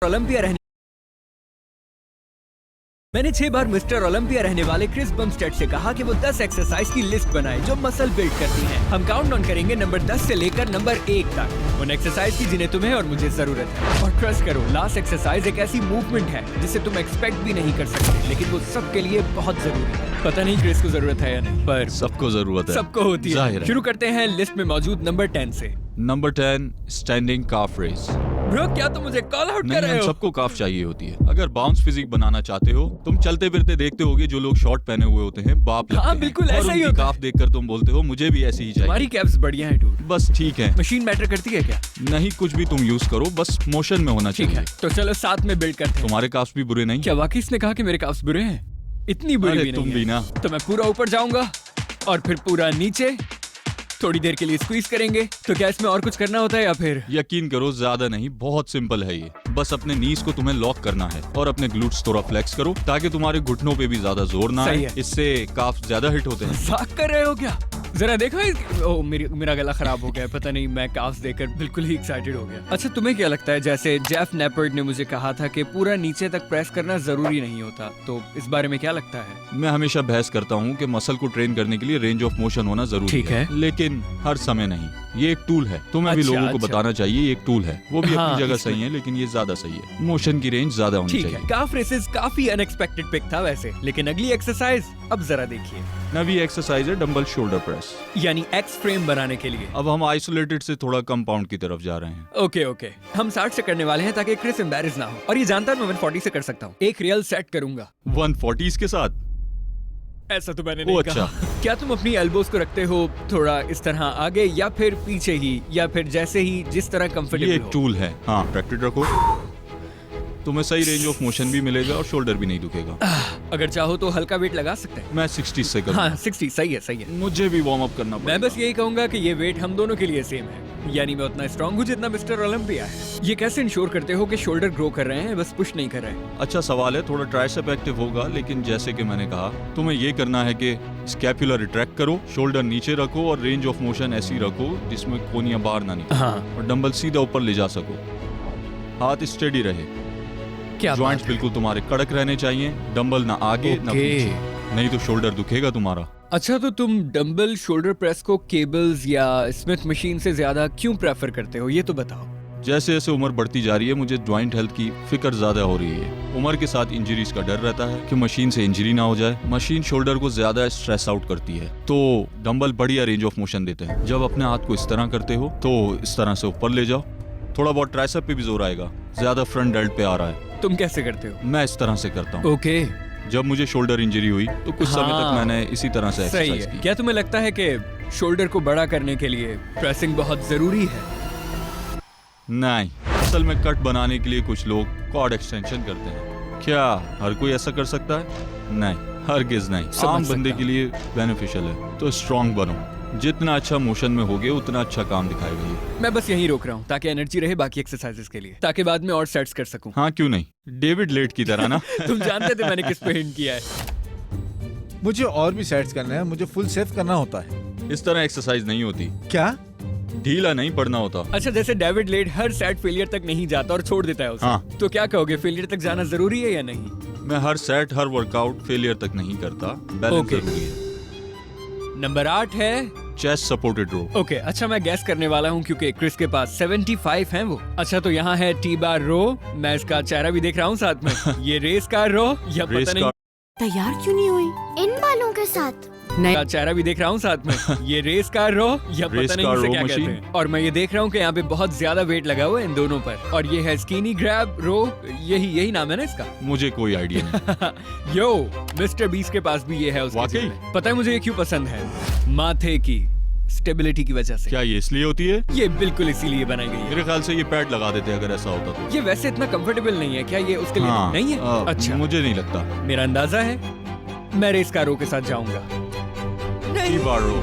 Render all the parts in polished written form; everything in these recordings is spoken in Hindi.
ओलंपिया रहने मैंने 6 बार मिस्टर ओलंपिया रहने वाले क्रिस बमस्टेड से कहा कि वो 10 एक्सरसाइज की लिस्ट बनाए जो मसल बिल्ड करती हैं। हम काउंट डाउन करेंगे नंबर 10 से लेकर नंबर 1 तक उन एक्सरसाइज की जिन्हें तुम्हें और मुझे जरूरत है। और ट्रस्ट करो, लास्ट एक्सरसाइज एक ऐसी मूवमेंट है जिसे तुम एक्सपेक्ट भी नहीं कर सकते, लेकिन वो सबके लिए बहुत जरूरी है। पता नहीं क्रिस को जरूरत है या नहीं, पर सबको जरूरत है। सबको होती है। शुरू करते हैं लिस्ट में मौजूद नंबर 10 से। नंबर 10 स्टैंडिंग काफ रेस। ब्रो, क्या तुम मुझे कॉल आउट कर नहीं, रहे हम हो? सबको काफ चाहिए होती है। अगर बाउंस फिजिक बनाना चाहते हो, तुम चलते फिरते देखते होगे जो लोग शॉर्ट पहने हुए होते हैं बाप लगते हाँ, हैं। बिल्कुल और ऐसा ही उनकी होता है। काफ देखकर तुम बोलते हो मुझे भी ऐसी ही चाहिए। हमारी कैप्स बढ़िया है डूड। बस ठीक है, मशीन मैटर करती है क्या? नहीं कुछ भी तुम यूज करो, बस मोशन में होना ठीक चाहिए। है, तो चलो साथ में बिल्ड करते हैं। तुम्हारे काफ्स भी बुरे नहीं। क्या वाकई इसने कहा कि मेरे काफ्स बुरे हैं? इतनी बुरी अरे भी तुम नहीं भी है। ना। तो मैं पूरा ऊपर जाऊंगा और फिर पूरा नीचे, थोड़ी देर के लिए स्क्वीज करेंगे। तो क्या इसमें और कुछ करना होता है या फिर? यकीन करो ज्यादा नहीं, बहुत सिंपल है ये। बस अपने नीज को तुम्हें लॉक करना है और अपने ग्लूट्स थोड़ा फ्लेक्स करो ताकि तुम्हारे घुटनों पे भी ज्यादा जोर ना सही आए। है। इससे काफ ज्यादा हिट होते हैं। मजाक कर रहे हो क्या? जरा देखो ओह, मेरा गला खराब हो गया है। पता नहीं, मैं काफ्स देखकर बिल्कुल ही एक्साइटेड हो गया। अच्छा, तुम्हें क्या लगता है? जैसे जेफ नेपर्ड ने मुझे कहा था कि पूरा नीचे तक प्रेस करना जरूरी नहीं होता, तो इस बारे में क्या लगता है? मैं हमेशा बहस करता हूँ कि मसल को ट्रेन करने के लिए रेंज ऑफ मोशन होना जरूरी ठीक है। लेकिन हर समय नहीं। ये एक टूल है, तुम्हें भी अच्छा, लोगों को अच्छा। बताना चाहिए ये एक टूल है। वो भी हाँ, अपनी जगह इसमें- सही है, लेकिन ये ज्यादा सही है। मोशन की रेंज ज्यादा होनी ठीक चाहिए। है, काफ रेसेस काफी अनएक्सपेक्टेड पिक था वैसे, लेकिन अगली एक्सरसाइज अब जरा देखिए, नवी एक्सरसाइज है डंबल शोल्डर प्रेस। यानी एक्स फ्रेम बनाने के लिए। अब हम आइसोलेटेड से थोड़ा कंपाउंड की तरफ जा रहे हैं। ओके ओके, हम 60 से करने वाले हैं ताकि क्रिस एम्बैरेस ना हो। और ये जानता है मैं 140 से कर सकता हूँ। एक रियल सेट करूंगा। 140 के साथ। ऐसा तो मैंने ओ, नहीं अच्छा। कहा। क्या तुम अपनी एल्बोज को रखते हो थोड़ा इस तरह आगे या फिर पीछे ही, या फिर जैसे ही जिस तरह ये कंफर्टेबल एक हो? टूल है। हाँ, प्रैक्टिस रखो, तुम्हें सही रेंज ऑफ मोशन भी मिलेगा और शोल्डर भी नहीं दुखेगा। अगर चाहो तो हल्का वेट लगा सकते हैं। मैं 60 से करूँगा। हाँ 60 सही है, सही है। मुझे भी वार्म अप करना मैं पड़ेगा। बस यही कहूंगा कि ये वेट हम दोनों के लिए सेम है, यानी मैं उतना स्ट्रांग हूँ जितना मिस्टर ओलंपिया है। ये कैसे इंश्योर करते हो कि शोल्डर ग्रो कर रहे हैं, बस पुश नहीं कर रहे हैं? अच्छा सवाल है। थोड़ा ट्राइसेप एक्टिव होगा, लेकिन जैसे कि मैंने कहा, तुम्हें ये करना है कि स्कैपुला रिट्रैक्ट करो, शोल्डर नीचे रखो और रेंज ऑफ मोशन ऐसी रखो जिसमें कोनियां बाहर ना निकले। हाँ, और डंबल सीधा ऊपर ले जा सको। हाथ स्टेडी रहे, क्या जॉइंट्स बात है। बिल्कुल तुम्हारे कड़क रहने चाहिए। डंबल ना आगे ना ओके। पीछे, नहीं तो शोल्डर दुखेगा तुम्हारा। अच्छा, तो तुम डंबल शोल्डर प्रेस को केबल्स या स्मिथ मशीन से ज्यादा क्यों प्रेफर करते हो, ये तो बताओ। जैसे जैसे उम्र बढ़ती जा रही है, मुझे जॉइंट हेल्थ की फिक्र ज्यादा हो रही है। उम्र के साथ इंजरीज का डर रहता है कि मशीन से इंजरी ना हो जाए। मशीन शोल्डर को ज्यादा स्ट्रेस आउट करती है, तो डंबल बढ़िया रेंज ऑफ मोशन देते हैं। जब अपने हाथ को इस तरह करते हो तो इस तरह से ऊपर ले जाओ, थोड़ा बहुत ट्राइसेप पे भी जोर आएगा। ज्यादा फ्रंट डेल्ट पे आ रहा है। तुम कैसे करते हो? मैं इस तरह से करता हूँ। ओके, जब मुझे शोल्डर इंजरी हुई तो कुछ समय हाँ। तक मैंने इसी तरह से सही एक्सरसाइज है। की। क्या तुम्हें लगता है कि शोल्डर को बड़ा करने के लिए प्रेसिंग बहुत जरूरी है? नहीं, असल में कट बनाने के लिए कुछ लोग क्वाड एक्सटेंशन करते हैं। क्या हर कोई ऐसा कर सकता है? नहीं, हरगिज नहीं। समझ आम सकता बंदे हूं। के लिए बेनिफिशियल है। तो स्ट्रांग बनो, जितना अच्छा मोशन में होगे उतना अच्छा काम दिखाएगा ये। मैं बस यहीं रोक रहा हूँ ताकि एनर्जी रहे बाकी एक्सरसाइजेस के लिए, ताकि बाद में और सेट्स कर सकूं। हाँ क्यों नहीं, डेविड लेट की तरह ना। तुम जानते थे मैंने किस पे हिंट किया है। मुझे और भी सेट्स करना है, मुझे फुल सेट करना होता है। इस तरह एक्सरसाइज नहीं होती, क्या? ढीला नहीं पड़ना होता। अच्छा, जैसे डेविड लेड हर सेट फेलियर तक नहीं जाता और छोड़ देता है उसे, हाँ। तो क्या कहोगे, फेलियर तक जाना जरूरी है या नहीं? मैं हर सेट हर वर्कआउट फेलियर तक नहीं करता, बैलेंस ओके। जरूरी है। नंबर 8 है चेस्ट सपोर्टेड रो। ओके। अच्छा, मैं गैस करने वाला हूँ क्योंकि क्रिस के पास 75 हैं वो। अच्छा, तो यहाँ है टी बार रो। मैं इसका चेहरा भी देख रहा हूँ साथ में। ये रेस का रो या रेस पता नहीं, तैयार क्यों नहीं हुई? इन बालों के साथ का चेहरा भी देख रहा हूँ साथ में। ये रेस का रो या रेस पता नहीं कार इसे रो क्या कहते मशीन। हैं। और मैं ये देख रहा हूँ कि यहाँ पे बहुत ज्यादा वेट लगा हुआ है इन दोनों पर। और ये है स्कीनी ग्रैब रो, यही नाम है ना इसका? मुझे कोई आइडिया नहीं। यो, मिस्टर बीस के पास भी ये है उसके वाकई? जिम में। पता है मुझे ये क्यों पसंद है? माथे की स्टेबिलिटी की वजह से। क्या ये इसलिए होती है? ये बिल्कुल इसीलिए बनाई गई है। मेरे ख्याल से ये पैड लगा देते अगर ऐसा होता तो। ये वैसे इतना कंफर्टेबल नहीं है, क्या ये उसके लिए हाँ, नहीं है? अच्छा, मुझे नहीं लगता। मेरा अंदाजा है मैं रेस कारों के साथ जाऊंगा। नहीं, टी बार रो।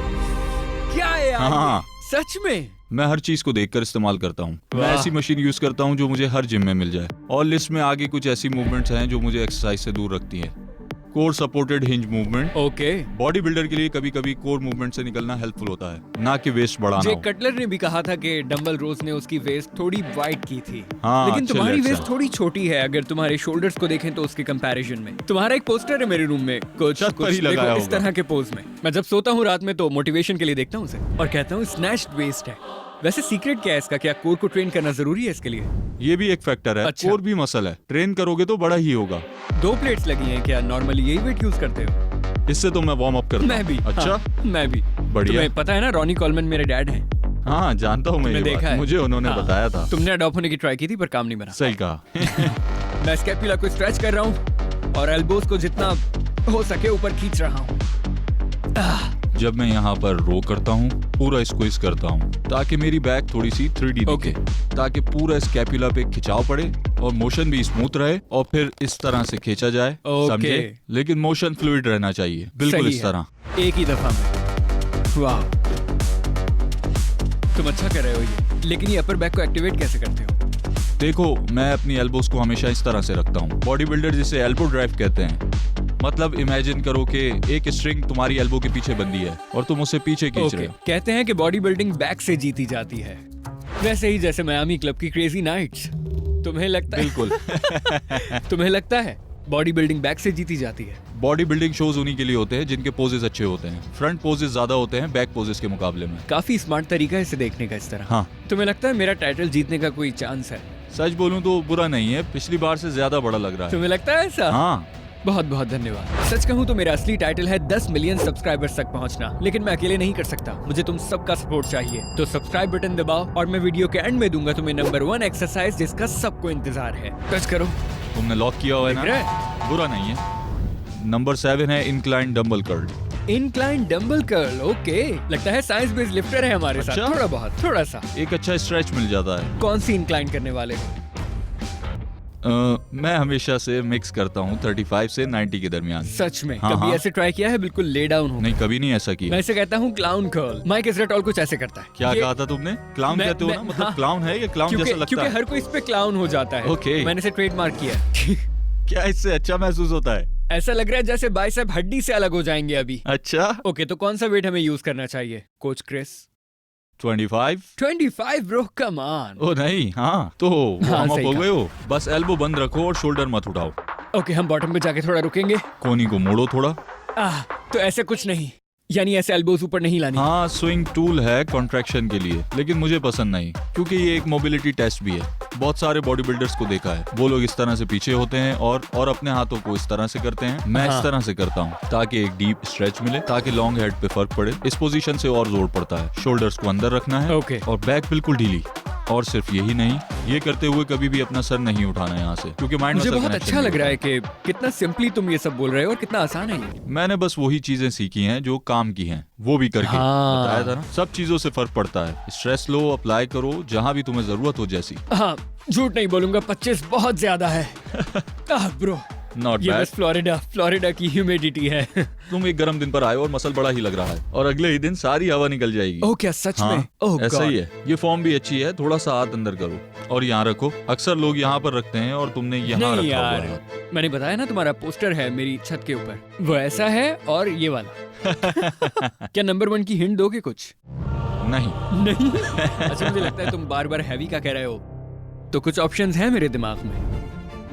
क्या है यार? हाँ। सच में? मैं हर चीज को देखकर इस्तेमाल करता हूँ। मैं वाह। ऐसी मशीन यूज करता हूँ जो मुझे हर जिम में मिल जाए। और लिस्ट में आगे कुछ ऐसी मूवमेंट्स हैं जो मुझे एक्सरसाइज से दूर रखती हैं। Core supported hinge movement. Okay. Body builder के लिए कभी कभी कोर मूवमेंट से निकलना हेल्पफुल होता है, ना कि वेस्ट बढ़ाना जे हो। कटलर ने भी कहा था कि डंबल रोज ने उसकी वेस्ट थोड़ी वाइड की थी। हाँ, लेकिन अच्छे तुम्हारी legs वेस्ट हैं। थोड़ी छोटी है अगर तुम्हारे शोल्डर्स को देखें तो उसके कंपैरिजन में। तुम्हारा एक पोस्टर है मेरे रूम में, कुछ छत पर ही देखो लगाया इस होगा। तरह के पोज में। मैं जब सोता हूँ रात में तो मोटिवेशन के लिए देखता हूँ उसे और कहता हूँ स्नैच्ड वेस्ट है। वैसे सीक्रेट क्या है इसका? क्या कोर को ट्रेन करना जरूरी है इसके लिए? ये भी एक फैक्टर है। अच्छा। कोर भी मसल है, ट्रेन करोगे तो बड़ा ही होगा। 2 प्लेट्स लगी हैं क्या? नॉर्मली यही वेट यूज करते हो? इससे तो मैं वार्म अप करता मैं भी। हूं। अच्छा। हाँ, मैं भी। बढ़िया। तुम्हें पता है ना रॉनी कॉलमन मेरे डैड हैं। हाँ, जानता हूँ मैं तुमने ये देखा बात। है? मुझे उन्होंने हाँ। बताया था। तुमने अडॉप्ट होने की ट्राई की थी पर काम नहीं बना। सही कहा। मैं स्कैपुला को स्ट्रेच कर रहा हूँ और एल्बोस को जितना हो सके ऊपर खींच रहा हूँ। जब मैं यहाँ पर रो करता हूँ, पूरा स्क्वीज करता हूँ ताकि मेरी बैक थोड़ी सी 3D दिखे, ताकि पूरा स्कैपुला पे खिंचाव पड़े और मोशन भी स्मूथ रहे और फिर इस तरह से खींचा जाए। ओके। समझे? लेकिन मोशन फ्लूइड रहना चाहिए, बिल्कुल सही इस है। तरह। एक ही दफा में। वाह, तुम अच्छा कर रहे हो ये। लेकिन ये अपर बैक को एक्टिवेट कैसे करते हो? देखो, मैं अपनी एल्बोस को हमेशा इस तरह से रखता हूँ। बॉडी बिल्डर जिसे एल्बो ड्राइव कहते हैं। मतलब इमेजिन करो कि एक स्ट्रिंग तुम्हारी एल्बो के पीछे बंधी है और तुम उसे पीछे खींच रहे हो। कहते हैं कि बॉडी बिल्डिंग बैक से जीती जाती है, वैसे ही जैसे मियामी क्लब की क्रेजी नाइट्स। तुम्हें लगता है? बिल्कुल। तुम्हें लगता है बॉडी बिल्डिंग बैक से जीती जाती है? बॉडी बिल्डिंग शोज उन्हीं के लिए होते हैं जिनके पोजेस अच्छे होते हैं। फ्रंट पोजेस ज्यादा होते हैं बैक पोजेस के मुकाबले में। काफी स्मार्ट तरीका है इसे देखने का इस तरह। हाँ। तुम्हें लगता है मेरा टाइटल जीतने का कोई चांस है? सच बोलूं तो बुरा नहीं है, पिछली बार से ज्यादा बड़ा लग रहा है। तुम्हें लगता है ऐसा? हाँ। बहुत बहुत धन्यवाद। सच कहूँ तो मेरा असली टाइटल है 10 मिलियन सब्सक्राइबर्स तक पहुँचना, लेकिन मैं अकेले नहीं कर सकता। मुझे तुम सबका सपोर्ट चाहिए। तो सब्सक्राइब बटन दबाओ और मैं वीडियो के एंड में दूंगा तुम्हें नंबर 1 एक्सरसाइज जिसका सबको इंतजार है। टच करो। तुमने लॉक किया हुआ है दिख ना? रहा बुरा नहीं है। नंबर 7 है incline dumbbell curl. Incline dumbbell curl. Okay, लगता है साइंस बेस्ड लिफ्टर है हमारे साथ। अच्छा? थोड़ा बहुत, थोड़ा सा। एक अच्छा स्ट्रेच मिल जाता है। कौन सी इंक्लाइन करने वाले हो? मैं हमेशा से मिक्स करता हूँ 35 से 90 के दरमियान। सच में? हाँ, कभी हाँ। ऐसे ट्राई किया है बिल्कुल ले डाउन हो? नहीं, कभी नहीं ऐसा किया। मैं इसे कहता हूँ क्लाउन कर्ल। माइक इजराएल कुछ ऐसे करता है। क्या ये- कहा था तुमने? क्लाउन मैं- कहते हो ना? मैं- मतलब हाँ। क्लाउन है या क्लाउन क्योंकि जैसा लगता क्योंकि है? हर कोई इस पे क्लाउन हो जाता है। ओके। मैंने इसे ट्रेडमार्क किया। क्या इससे अच्छा महसूस होता है? ऐसा लग रहा है जैसे बाइसेप हड्डी से अलग हो जाएंगे अभी। अच्छा। ओके, तो कौन सा वेट हमें यूज करना चाहिए coach Chris? 25। 25 bro, come on. Oh नहीं, हाँ तो वार्म अप सही हो कहा। गए हो। बस एल्बो बंद रखो और शोल्डर मत उठाओ। ओके, हम बॉटम पे जाके थोड़ा रुकेंगे। कोनी को मोड़ो थोड़ा। तो ऐसे कुछ नहीं, यानी ऐसे एल्बोज ऊपर नहीं लानी। हाँ, स्विंग टूल है कॉन्ट्रैक्शन के लिए, लेकिन मुझे पसंद नहीं क्योंकि ये एक मोबिलिटी टेस्ट भी है। बहुत सारे बॉडी बिल्डर्स को देखा है, वो लोग इस तरह से पीछे होते हैं और अपने हाथों को इस तरह से करते हैं। मैं हाँ। इस तरह से करता हूँ ताकि एक डीप स्ट्रेच मिले, ताकि लॉन्ग हेड पे फर्क पड़े। इस पोजीशन से और जोर पड़ता है। शोल्डर्स को अंदर रखना है ओके। और बैक बिल्कुल ढीली। और सिर्फ यही नहीं, ये करते हुए कभी भी अपना सर नहीं उठाना यहाँ से, क्योंकि माइंड मुझे मसल बहुत कनेक्शन अच्छा नहीं लग रहा है कि कितना सिंपली तुम ये सब बोल रहे हो और कितना आसान है ये। मैंने बस वही चीजें सीखी हैं जो काम की हैं, वो भी करके हाँ। बताया था ना। सब चीजों से फर्क पड़ता है। स्ट्रेस लो, अप्लाई करो जहां भी तुम्हें जरूरत हो जैसी। हाँ, झूठ नहीं बोलूंगा, 25 बहुत ज्यादा है। ब्रो, नॉट ये बैड। बस फ्लोरिडा की ह्यूमिडिटी है। तुम एक गर्म दिन पर आए और मसल बड़ा ही लग रहा है और अगले ही दिन सारी हवा निकल जाएगी। ओह क्या सच हाँ, में? ओह ऐसा गॉड। ही है। ये फॉर्म भी अच्छी है, थोड़ा सा हाथ अंदर करो और यहाँ रखो। अक्सर लोग यहाँ पर रखते हैं और तुमने यहाँ नहीं रखा हुआ यार, है। मैंने बताया ना तुम्हारा पोस्टर है मेरी छत के ऊपर, वो ऐसा है और ये वाला। क्या नंबर 1 की हिंट दोगे कुछ? नहीं। नहीं। अच्छा, मुझे लगता है तुम बार बार हैवी का कह रहे हो, तो कुछ ऑप्शंस हैं मेरे दिमाग में।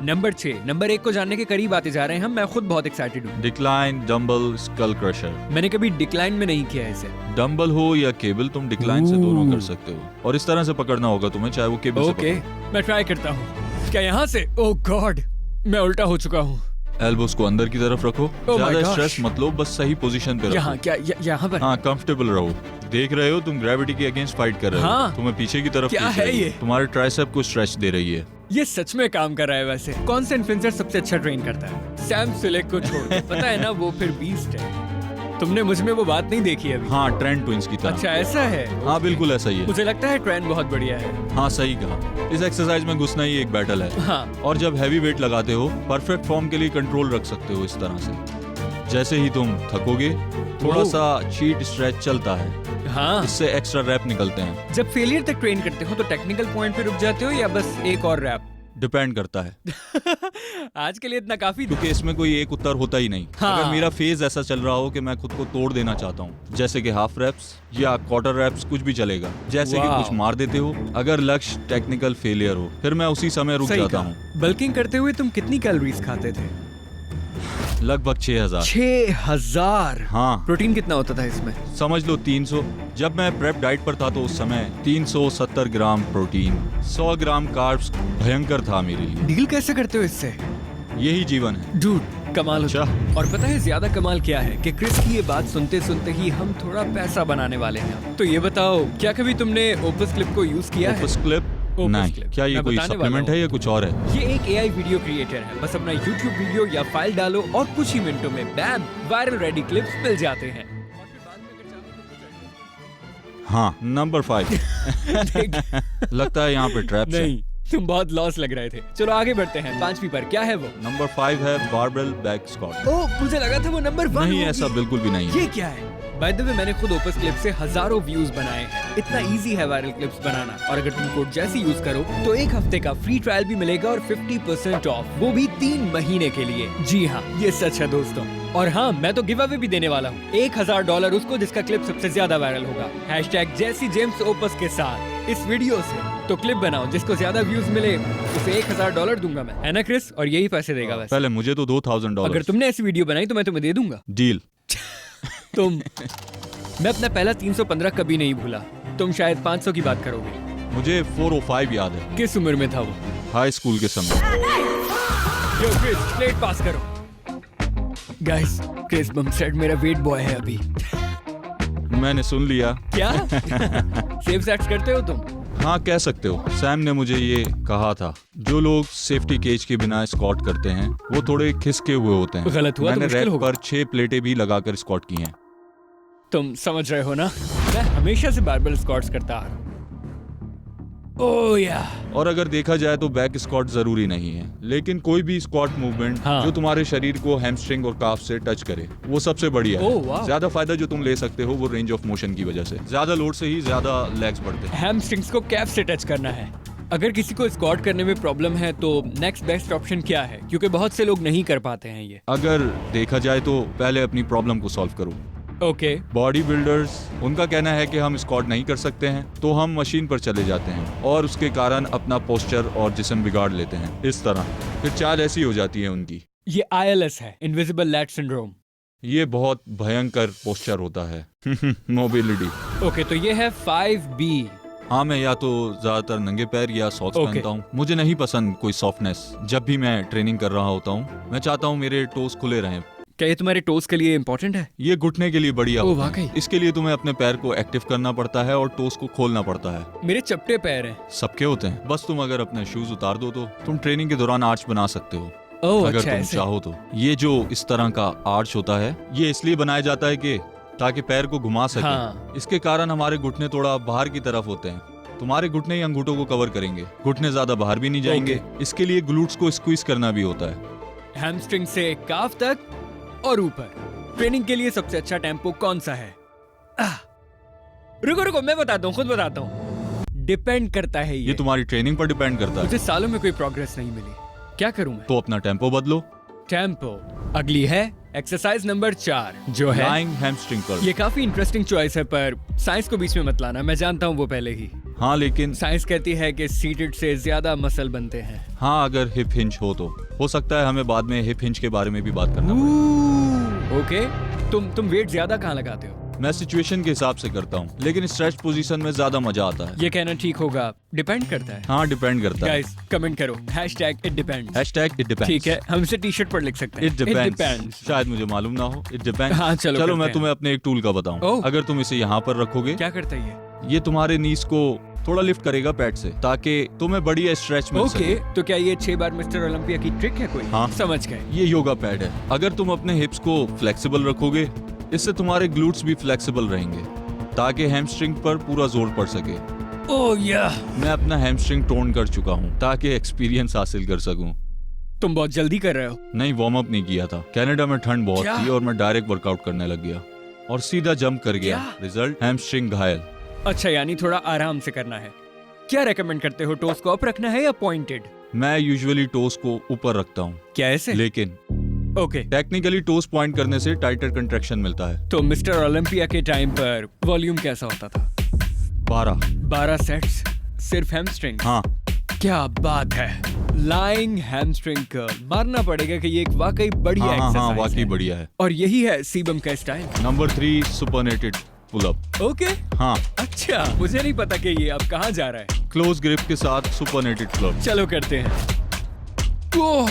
नंबर 6, नंबर 1 को जानने के करीब आते जा रहे हैं हम। मैं खुद बहुत एक्साइटेड हूँ। Decline dumbbell skull crusher. मैंने कभी डिक्लाइन में नहीं किया है इसे। डंबल हो या केबल, तुम डिक्लाइन से दोनों कर सकते हो और इस तरह से पकड़ना होगा तुम्हें, चाहे वो केबल से ओके, पकड़ो। मैं ट्राई करता हूँ। क्या यहाँ से? ओह गॉड, मैं उल्टा हो चुका हूँ। एल्बोस को अंदर की तरफ रखो। my ज्यादा gosh। स्ट्रेस मत लो, बस सही पोजीशन पे यहाँ रखो। क्या? यहाँ पर? हाँ, कंफर्टेबल रहो। देख रहे हो तुम ग्रेविटी के अगेंस्ट फाइट कर रहे हो। हाँ। तुम्हें पीछे की तरफ क्या खींच है रही ये? तुम्हारे ट्राइसेप को स्ट्रेच दे रही है। ये सच में काम कर रहा है। वैसे कौन सा इन्फ्लुएंसर सबसे अच्छा ट्रेन करता है? सैम सुलेक को छोड़ के। पता है ना, वो फिर बीस्ट है। तुमने मुझ में वो बात नहीं देखी अभी। हाँ, ट्रेंड ट्विंस की तरह। अच्छा ऐसा है? हाँ, बिल्कुल ऐसा ही है। मुझे लगता है ट्रेंड बहुत बढ़िया है। हाँ, सही कहा। इस एक्सरसाइज में घुसना ही एक बैटल है। हाँ, और जब हैवी वेट लगाते हो, परफेक्ट फॉर्म के लिए कंट्रोल रख सकते हो इस तरह से। जैसे ही तुम थकोगे, थोड़ा ओह। सा चीट स्ट्रेच चलता है, हाँ। इससे एक्स्ट्रा रैप निकलते हैं। जब फेलियर तक ट्रेन करते हो तो टेक्निकल पॉइंट पे रुक जाते हो या बस एक और रैप? डिपेंड करता है, आज के लिए इतना काफी था। क्योंकि इसमें कोई एक उत्तर होता ही नहीं। हाँ। अगर मेरा फेज ऐसा चल रहा हो कि मैं खुद को तोड़ देना चाहता हूँ, जैसे कि हाफ रैप्स या क्वार्टर रैप्स, कुछ भी चलेगा, जैसे कि वाह। कुछ मार देते हो, अगर लक्ष्य टेक्निकल फेलियर हो, फिर मैं उसी समय रुक सही जाता कहा। हूँ। बल्किंग करते हुए तुम कितनी कैलोरीज खाते थे? लगभग 6000। 6000। हाँ, प्रोटीन कितना होता था इसमें? समझ लो 300। जब मैं प्रेप डाइट पर था तो उस समय 370 ग्राम प्रोटीन, 100 ग्राम कार्ब्स भयंकर था मेरे लिए। डील कैसे करते हो इससे? यही जीवन है। डूड, कमाल होता है। और पता है ज्यादा कमाल क्या है कि क्रिस की ये बात सुनते सुनते ही हम थोड़ा पैसा बनाने वाले हैं। तो ये बताओ, क्या कभी तुमने ओपस क्लिप को यूज किया है? Opus clip? Opus नहीं। Clip। क्या ये मैं कोई बताने वाला सप्लीमेंट हूँ। है या कुछ और है? ये एक AI वीडियो क्रिएटर है। बस अपना YouTube वीडियो या फाइल डालो और कुछ ही मिनटों में बैम, वायरल रेडी क्लिप्स मिल जाते हैं। हाँ, नंबर 5। लगता है यहाँ पे ट्रैप्स है। नहीं, तुम बहुत लॉस लग रहे थे। चलो आगे बढ़ते हैं। 5वीं पर क्या है वो? नंबर 5 है बारबेल बैक स्क्वाट। ओह, मुझे लगा था वो नंबर 1 नहीं, होगी। ऐसा बिल्कुल भी नहीं है। ये क्या है? बाय द वे, मैंने खुद ओपस क्लिप से हजारों व्यूज बनाए हैं। इतना इजी है वायरल क्लिप्स बनाना। और अगर तुम कोड जैसी यूज करो तो 1 हफ्ते का फ्री ट्रायल भी मिलेगा और 50% ऑफ, वो भी 3 महीने के लिए। जी हाँ, ये सच है दोस्तों। और हाँ, मैं तो गिव अवे भी देने वाला हूँ। $1000 उसको जिसका क्लिप सबसे ज्यादा वायरल होगा। #जैसी जेम्स ओपस के साथ इस वीडियो से। तो क्लिप बनाओ, जिसको ज्यादा व्यूज मिले उसे $1000 दूंगा मैं, है ना क्रिस? और यही पैसे देगा वैसे। पहले मुझे तो $2000। अगर तुमने ऐसी वीडियो बनाई तो मैं तुम्हें दे दूंगा। डील। मैं अपना पहला 315 कभी नहीं भूला। तुम शायद 500 की बात करोगे। मुझे 405 याद है, किस उम्र में था वो? हाई स्कूल के समय। यो क्रिस, प्लेट पास करो। गाइस, क्रिस बमस्टेड मेरा वेट बॉय है अभी। मैंने सुन लिया। क्या? सेफ सेट्स करते हो तुम? हाँ, कह सकते हो। सैम ने मुझे ये कहा था, जो लोग सेफ्टी केज के बिना स्क्वाट करते हैं वो थोड़े खिसके हुए होते हैं। गलत हुआ तो मैंने मुश्किल रैक होगा। पर 6 प्लेटें भी लगाकर स्क्वाट की हैं। तुम समझ रहे हो ना, मैं हमेशा से बारबेल स्क्वाट्स करता आ रहा हूं। ओह या। और अगर देखा जाए तो बैक स्क्वाट जरूरी नहीं है, लेकिन कोई भी स्क्वाट मूवमेंट हाँ। जो तुम्हारे शरीर को हैमस्ट्रिंग और काफ से टच करे, वो सबसे बढ़िया ओह, है। वाह। ज्यादा फायदा जो तुम ले सकते हो वो रेंज ऑफ मोशन की वजह से। ज्यादा लोड से ही ज्यादा लेग्स बढ़ते हैं। हैमस्ट्रिंग्स को कैफ से टच करना है। अगर किसी को स्क्वाट करने में प्रॉब्लम है तो नेक्स्ट बेस्ट ऑप्शन क्या है? क्योंकि बहुत से लोग नहीं कर पाते हैं ये। अगर देखा जाए तो पहले अपनी प्रॉब्लम को सॉल्व करो। ओके। बॉडी बिल्डर्स, उनका कहना है कि हम स्क्वाट नहीं कर सकते हैं तो हम मशीन पर चले जाते हैं और उसके कारण अपना पोस्चर और जिस्म बिगाड़ लेते हैं। इस तरह फिर चाल ऐसी हो जाती है उनकी। ये ILS है, इनविजिबल लैट सिंड्रोम। ये बहुत भयंकर पोस्चर होता है। मोबिलिटी। ओके, तो ये है 5B। हाँ, मैं या तो ज्यादातर नंगे पैर या सॉक्स Okay. पहनता हूँ। मुझे नहीं पसंद कोई सॉफ्टनेस। जब भी मैं ट्रेनिंग कर रहा होता हूँ, मैं चाहता हूँ मेरे टोस खुले रहें। क्या ये तुम्हारे टोस के लिए इम्पोर्टेंट है? ये घुटने के लिए बढ़िया ओह, होता है। वाकई? इसके लिए तुम्हें अपने पैर को एक्टिव करना पड़ता है और टोस को खोलना पड़ता है। मेरे चपटे पैर हैं। सबके होते हैं। बस तुम अगर अपने शूज उतार दो तो तुम ट्रेनिंग के दौरान आर्च बना सकते हो। ओह, अगर अच्छा तुम ऐसे। चाहो तो। ये जो इस तरह का आर्च होता है, ये इसलिए बनाया जाता है कि ताकि पैर को घुमा सके। हाँ। इसके कारण हमारे घुटने थोड़ा बाहर की तरफ होते हैं। तुम्हारे घुटने ही अंगूठों को कवर करेंगे। घुटने ज्यादा बाहर भी नहीं जाएंगे। इसके लिए ग्लूट्स को स्क्वीज करना भी होता है। हैमस्ट्रिंग से काफ तक और ऊपर। ट्रेनिंग के लिए सबसे अच्छा टेम्पो कौन सा है? रुको रुको, मैं बताता हूँ, खुद बताता हूँ। डिपेंड करता है ये तुम्हारी ट्रेनिंग पर डिपेंड करता है। मुझे सालों में कोई प्रोग्रेस नहीं मिली। क्या करूं मैं? तो अपना टेम्पो बदलो। टेम्पो। अगली है एक्सरसाइज नंबर 4, जो है लाइंग हैमस्ट्रिंग कर्ल। ये काफी इंटरेस्टिंग चॉइस है, पर साइंस को बीच में मत लाना। मैं जानता हूँ वो पहले ही। हाँ, लेकिन साइंस कहती है कि सीटेड से ज्यादा मसल बनते हैं। हाँ, अगर हिप हिंच हो सकता है हमें बाद में हिप हिंच के बारे में भी बात करना पड़े। ओके, तुम वेट ज्यादा कहाँ लगाते हो? मैं सिचुएशन के हिसाब से करता हूँ, लेकिन स्ट्रेच पोजीशन में ज्यादा मजा आता है। ये कहना ठीक होगा, डिपेंड करता है। हाँ, डिपेंड करता है। गाइस, कमेंट करो #it depends। #it depends। ठीक है, हम इसे टी-शर्ट पर लिख सकते हैं। It depends। शायद मुझे मालूम ना हो। It depends। हाँ, चलो करते मैं हैं। तुम्हें अपने एक टूल का बताऊं। ओह। अगर तुम इसे यहाँ पर रखोगे, क्या करता है ये? ये तुम्हारे नीज को थोड़ा लिफ्ट करेगा पैड से, ताकि तुम्हें बढ़िया स्ट्रेच मिल ओके, सके। तो क्या ये 6 बार मिस्टर ओलंपिया की ट्रिक है कोई? हाँ। समझ गए। ये योगा पैड है। अगर तुम अपने हिप्स को फ्लेक्सिबल रखोगे, इससे तुम्हारे ग्लूट्स भी फ्लेक्सिबल रहेंगे, ताकि हैमस्ट्रिंग पर पूरा जोर पड़ सके। ओह या। मैं अपना हैमस्ट्रिंग टोन कर चुका हूँ ताकि एक्सपीरियंस हासिल कर सकूं। तुम बहुत जल्दी कर रहे हो। नहीं, वार्म अप नहीं किया था। कनाडा में ठंड बहुत क्या? थी और मैं डायरेक्ट वर्कआउट करने लग गया और सीधा जंप कर गया। क्या? रिजल्ट हैमस्ट्रिंग घायल। अच्छा, यानी थोड़ा आराम से करना है। क्या रेकमेंड करते हो? टोस को अप रखना है या पॉइंटेड? मैं यूजुअली टोस को ऊपर रखता हूँ, क्या ऐसे? लेकिन ओके, टेक्निकली टोस पॉइंट करने से टाइटर कंट्रैक्शन मिलता है। तो मिस्टर ओलंपिया के टाइम पर वॉल्यूम कैसा होता था? 12। 12 सेट्स, सिर्फ हैमस्ट्रिंग? हाँ, क्या बात है। लाइंग हैमस्ट्रिंग कर्ल, मानना पड़ेगा कि ये एक वाकई बढ़िया हाँ, एक्सरसाइज वाकई है। बढ़िया है। और यही है सीबम का style. Number 3 supinated pull up. Okay, हाँ, अच्छा, मुझे नहीं पता कि ये अब कहाँ जा रहा है। क्लोज ग्रिप के साथ सुपरनेटेड पुल अप। चलो करते हैं। ओह